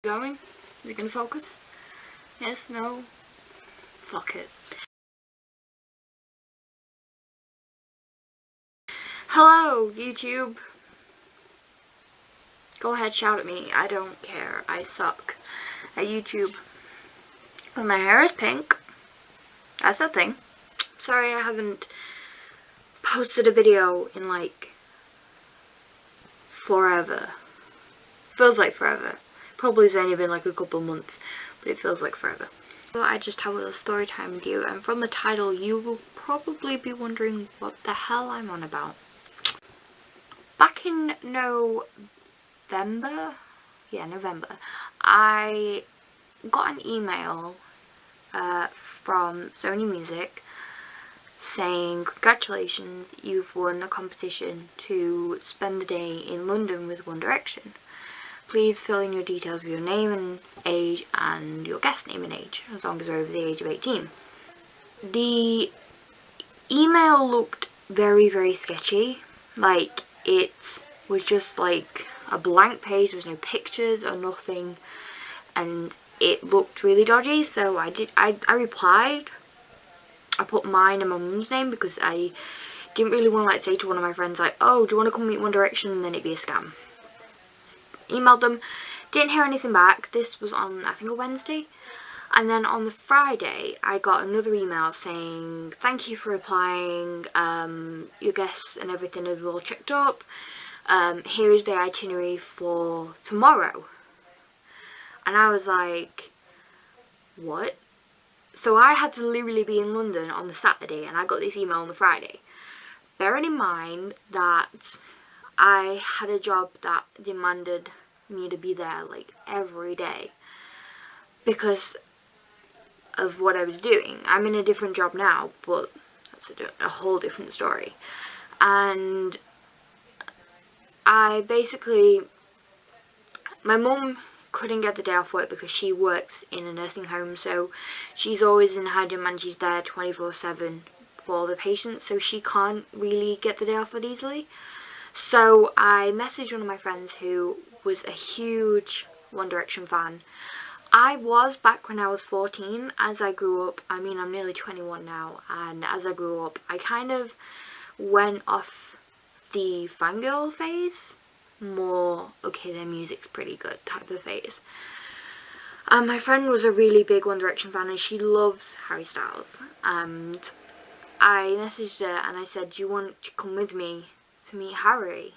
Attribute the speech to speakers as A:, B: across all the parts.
A: Going? Is it gonna focus? Yes, no? Fuck it. Hello, YouTube. Go ahead, shout at me. I don't care. I suck at YouTube. But my hair is pink. That's a thing. Sorry I haven't posted a video in like forever. Feels like forever. Probably it's only been like a couple months, but it feels like forever. So I just have a little story time with you, and from the title you will probably be wondering what the hell I'm on about. Back in November, I got an email from Sony Music saying, congratulations, you've won a competition to spend the day in London with One Direction. Please fill in your details with your name and age and your guest name and age, as long as you're over the age of 18. The email looked very, very sketchy. Like, it was just like a blank page, there was no pictures or nothing, and it looked really dodgy. So I replied. I put mine and my mum's name because I didn't really want to like say to one of my friends like, oh, do you want to come meet One Direction, and then it'd be a scam. Emailed them, didn't hear anything back. This was on, I think, a Wednesday. And then on the Friday, I got another email saying, thank you for applying, your guests and everything is all checked up. Here is the itinerary for tomorrow. And I was like, what? So I had to literally be in London on the Saturday, and I got this email on the Friday. Bearing in mind that I had a job that demanded me to be there like every day because of what I was doing. I'm in a different job now, but that's a whole different story. And I basically, my mum couldn't get the day off work because she works in a nursing home, so she's always in high demand. She's there 24/7 for the patients, so she can't really get the day off that easily. So I messaged one of my friends who was a huge One Direction fan. I was back when I was 14. As I grew up, I mean, I'm nearly 21 now, and as I grew up, I kind of went off the fangirl phase, more, okay, their music's pretty good type of phase. My friend was a really big One Direction fan, and she loves Harry Styles, and I messaged her and I said, do you want to come with me to meet Harry?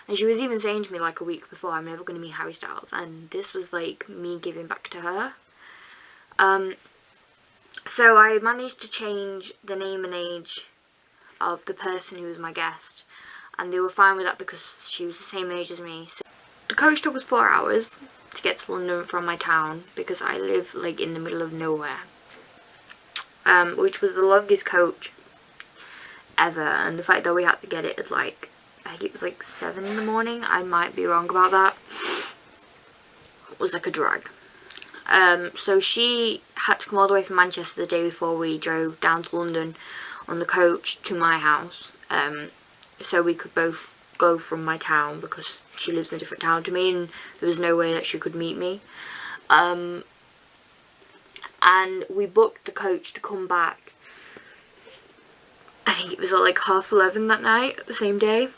A: And she was even saying to me like a week before, I'm never going to meet Harry Styles, and this was like me giving back to her. So I managed to change the name and age of the person who was my guest, and they were fine with that because she was the same age as me. So the coach took us 4 hours to get to London from my town because I live like in the middle of nowhere, which was the longest coach ever. And the fact that we had to get it at like, I think it was like 7 in the morning, I might be wrong about that, it was like a drag. So she had to come all the way from Manchester the day before we drove down to London on the coach to my house, so we could both go from my town because she lives in a different town to me and there was no way that she could meet me. And we booked the coach to come back, I think it was at like 11:30 that night, the same day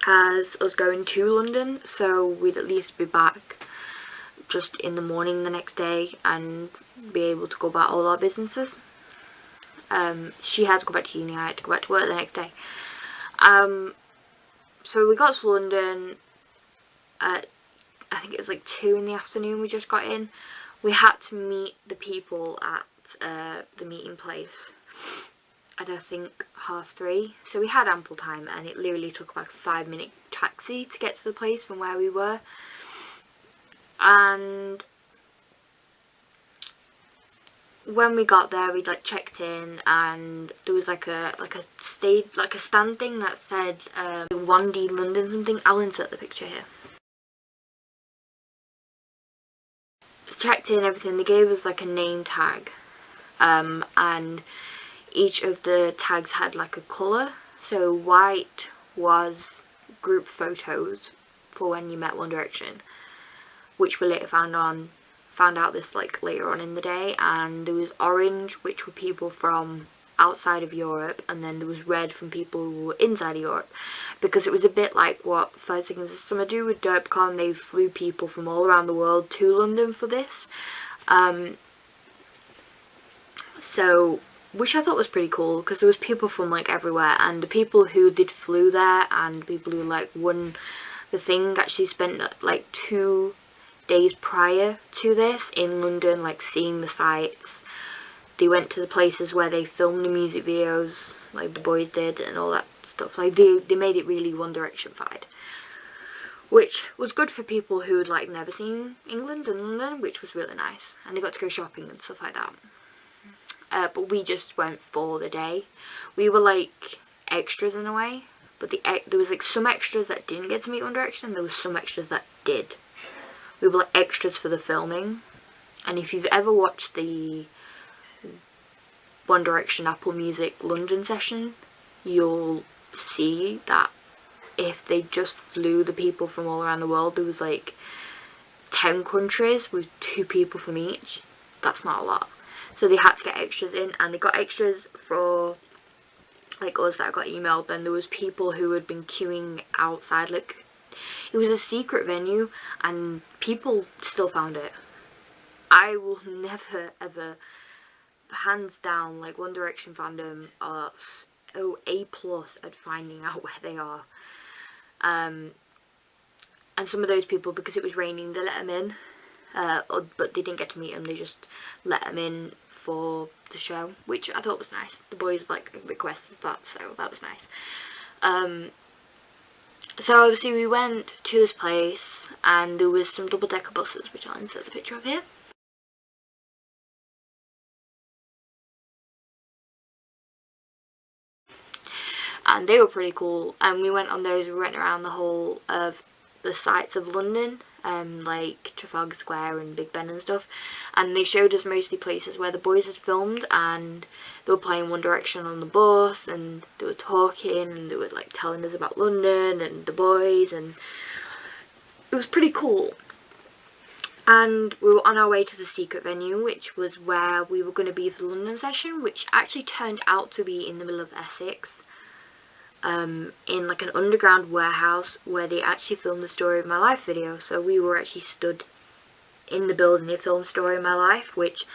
A: as us going to London, so we'd at least be back just in the morning the next day and be able to go about all our businesses. She had to go back to uni, I had to go back to work the next day. So we got to London at, I think it was like 2 in the afternoon we just got in. We had to meet the people at the meeting place at I think 3:30, so we had ample time, and it literally took about a 5-minute taxi to get to the place from where we were. And when we got there, we like checked in, and there was like a stand thing that said 1D London something. I'll insert the picture here. Checked in, everything. They gave us like a name tag, and each of the tags had like a colour. So white was group photos for when you met One Direction. which we later found out this like later on in the day. And there was orange, which were people from outside of Europe, and then there was red from people who were inside of Europe, because it was a bit like what 5 Seconds of Summer do with DerpCon. They flew people from all around the world to London for this, so which I thought was pretty cool, because there was people from like everywhere, and the people who did flew there and people who like won the thing actually spent like 2 days prior to this in London, like seeing the sights. They went to the places where they filmed the music videos, like the boys did, and all that stuff. Like they made it really One Direction-fied, which was good for people who had like never seen England and London, which was really nice. And they got to go shopping and stuff like that. But we just went for the day. We were like extras in a way, but there was like some extras that didn't get to meet One Direction, and there was some extras that did. We were like extras for the filming. And if you've ever watched the One Direction Apple Music London session, you'll see that if they just flew the people from all around the world, there was like 10 countries with 2 people from each. That's not a lot. So they had to get extras in, and they got extras for like us that got emailed. Then there was people who had been queuing outside, like it was a secret venue and people still found it. I will never ever, hands down, like One Direction fandom are A+ at finding out where they are. And some of those people, because it was raining, they let them in, but they didn't get to meet them. They just let them in for the show, which I thought was nice. The boys like requested that, so that was nice. So obviously we went to this place, and there was some double-decker buses, which I'll insert the picture of here. And they were pretty cool, and we went on those. We went around the whole of the sites of London, like Trafalgar Square and Big Ben and stuff, and they showed us mostly places where the boys had filmed, and they were playing One Direction on the bus, and they were talking, and they were like telling us about London and the boys, and it was pretty cool. And we were on our way to the secret venue, which was where we were going to be for the London session, which actually turned out to be in the middle of Essex. In like an underground warehouse where they actually filmed the Story of My Life video. So we were actually stood in the building they filmed Story of My Life, which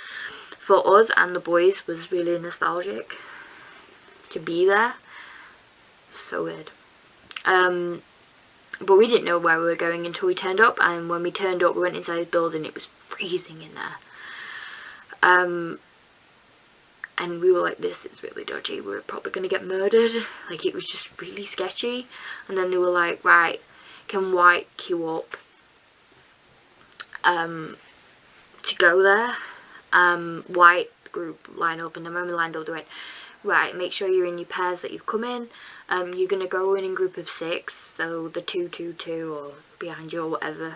A: for us and the boys was really nostalgic to be there. So weird. But we didn't know where we were going until we turned up, and when we turned up we went inside the building. It was freezing in there. And we were like, this is really dodgy, we're probably going to get murdered. Like, it was just really sketchy. And then they were like, right, can White queue up to go there? White group line up, and then when we lined up they went, right, make sure you're in your pairs that you've come in. You're going to go in group of 6, so the 2-2-2 or behind you or whatever.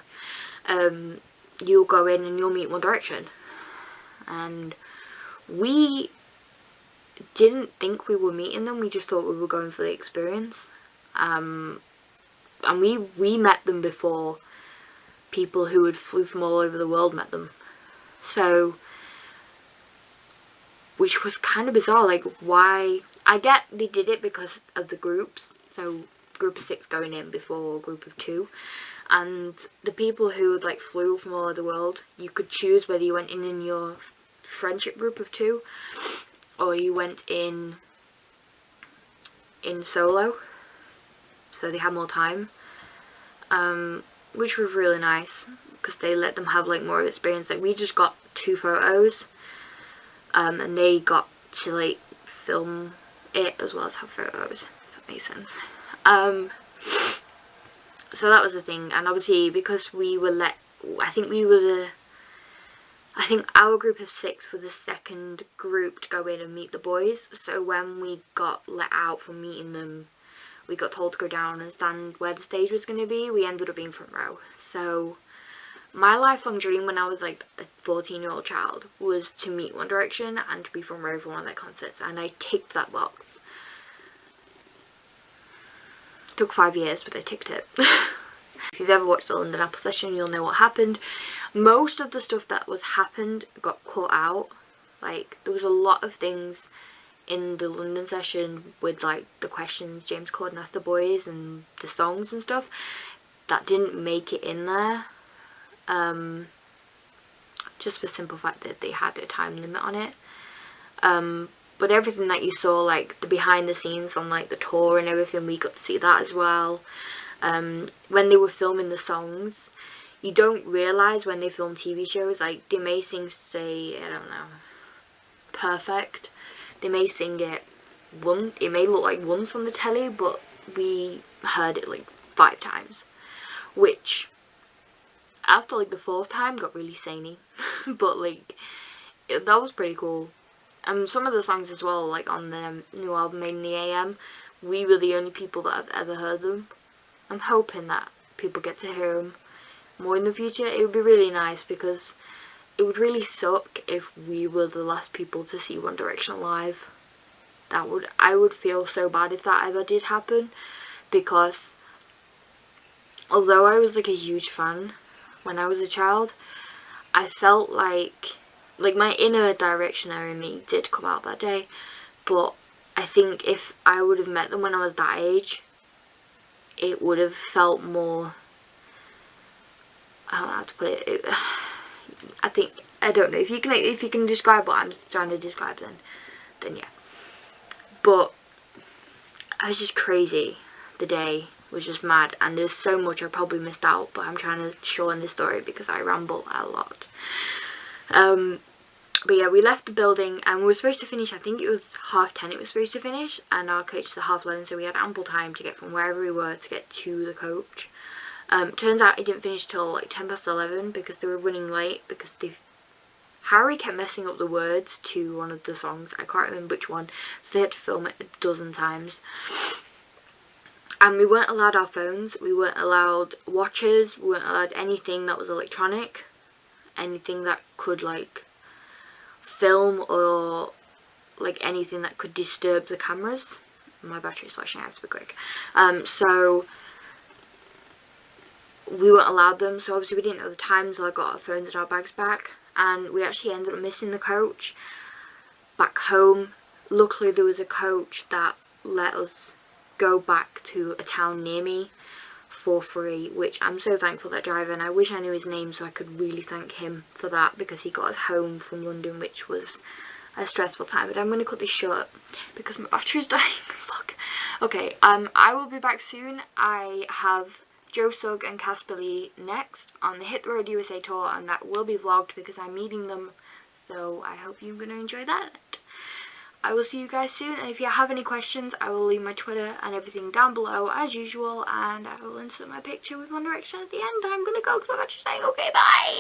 A: You'll go in and you'll meet One Direction. And we didn't think we were meeting them, we just thought we were going for the experience. And we met them before people who had flew from all over the world met them. So, which was kind of bizarre, like why, I get they did it because of the groups, so group of 6 going in before group of 2. And the people who had like flew from all over the world, you could choose whether you went in your friendship group of 2 or you went in solo, so they had more time, which was really nice because they let them have like more experience. Like we just got 2 photos, and they got to like film it as well as have photos, if that makes sense. So that was the thing. And obviously because we were I think our group of 6 were the second group to go in and meet the boys. So when we got let out from meeting them, we got told to go down and stand where the stage was going to be. We ended up being front row. So my lifelong dream when I was like a 14-year-old child was to meet One Direction and to be front row for one of their concerts. And I ticked that box. It took 5 years, but I ticked it. If you've ever watched the London Apple session, you'll know what happened. Most of the stuff that was happened got cut out. Like, there was a lot of things in the London session with, like, the questions James Corden asked the boys and the songs and stuff that didn't make it in there. Just for the simple fact that they had a time limit on it. But everything that you saw, like the behind the scenes on like the tour and everything, we got to see that as well. When they were filming the songs, you don't realise when they film TV shows, like they may sing, say, I don't know, Perfect. They may sing it once, it may look like once on the telly, but we heard it like 5 times. Which, after like the 4th time, got really samey. But like, that was pretty cool. Some of the songs as well, like on the new album Made in the AM, we were the only people that have ever heard them. I'm hoping that people get to hear them more in the future. It would be really nice, because it would really suck if we were the last people to see One Direction live. I would feel so bad if that ever did happen, because although I was like a huge fan when I was a child, I felt like my inner Directioner in me did come out that day. But I think if I would have met them when I was that age, it would have felt more, I don't know how to put it, I don't know, if you can describe what I'm trying to describe, then yeah. But I was just crazy. The day was just mad, and there's so much I probably missed out, but I'm trying to shorten this story because I ramble a lot. But yeah, we left the building and we were supposed to finish, I think it was 10:30 it was supposed to finish, and our coach is at 11:30, so we had ample time to get from wherever we were to get to the coach. Turns out it didn't finish till like 11:10 because they were running late, because Harry kept messing up the words to one of the songs. I can't remember which one, so they had to film it a dozen times. And we weren't allowed our phones, we weren't allowed watches, we weren't allowed anything that was electronic, anything that could like film or like anything that could disturb the cameras. My battery's flashing, I have to be quick. So we weren't allowed them, so obviously we didn't know the time, so I got our phones and our bags back, and we actually ended up missing the coach back home. Luckily there was a coach that let us go back to a town near me for free, which I'm so thankful that driver, and I wish I knew his name so I could really thank him for that, because he got us home from London, which was a stressful time. But I'm going to cut this short because my battery's dying. Fuck. Okay, I will be back soon. I have Joe Sugg and Casper Lee next on the Hit the Road USA tour, and that will be vlogged because I'm meeting them, so I hope you're going to enjoy that. I will see you guys soon, and if you have any questions, I will leave my Twitter and everything down below as usual, and I will insert my picture with One Direction at the end. I'm gonna go because my battery's saying okay, bye!